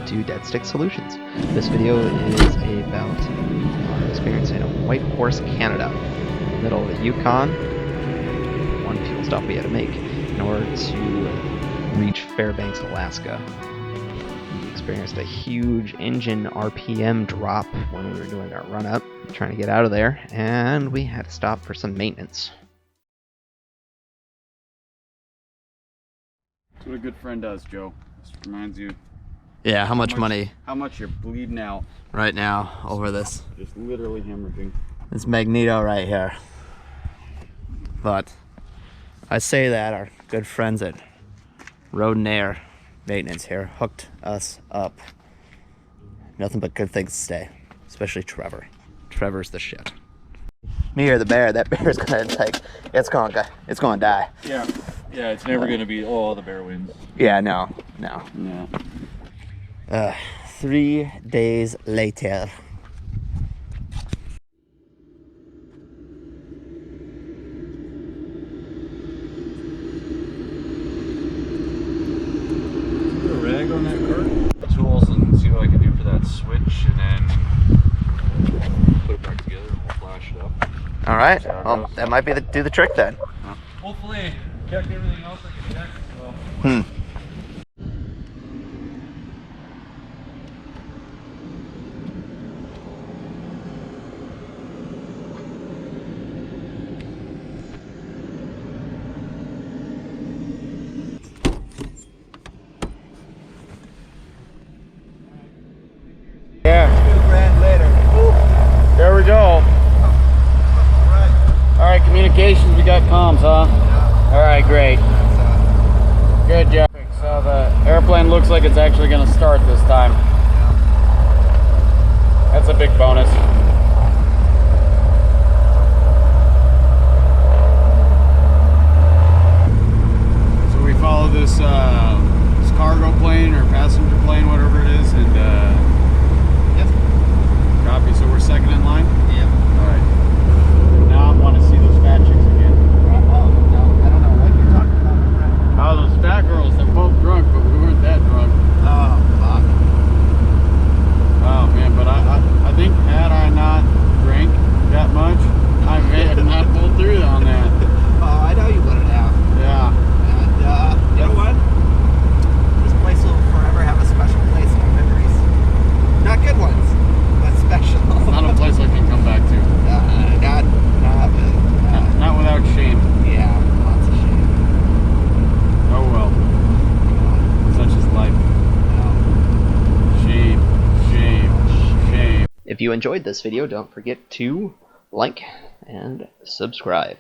welcome to Dead Stick Solutions. This video is about our experience in Whitehorse Canada, in the middle of the Yukon. One fuel stop we had to make in order to reach Fairbanks, Alaska. We experienced a huge engine RPM drop when we were doing our run-up, trying to get out of there, and we had to stop for some maintenance. That's what a good friend does, Joe. Just reminds you. Yeah, how much money How much you're bleeding out. right now over this. Just literally hemorrhaging. This magneto right here. But I say that our good friends at Road and Air Maintenance here hooked us up. Nothing but good things to say, especially Trevor. Trevor's the shit. Me or the bear? That bear's gonna it's gonna die. Yeah, it's never gonna be, oh, the bear wins. Yeah, no. Yeah. 3 days later. Put a rag on that cart, tools, and see what I can do for that switch, and then put it back together and we'll flash it up. All right. Well, that might be do the trick then. Hopefully, check everything else I can check as well. There we go. Alright, communications, we got comms, huh? Alright, great. Good job. So the airplane looks like it's actually going to start this time. That's a big bonus. So we follow this cargo plane or passenger plane, whatever it is, and copy. So we're second in line? Yep. Alright. Now I want to see those fat chicks again. Oh, no, I don't know what you're talking about. Oh, those fat girls, they're both drunk, but we weren't that drunk. Oh, fuck. Oh man, but I think had I not drank that much, I may have not pulled through on that. Oh, I know you wouldn't have. Yeah. And, you know what? This place will forever have a special place in our memories. Not good ones, but special. Not a place I can come back to. Not without shame. Yeah, lots of shame. Oh well. Such is life. Shame. If you enjoyed this video, don't forget to like and subscribe.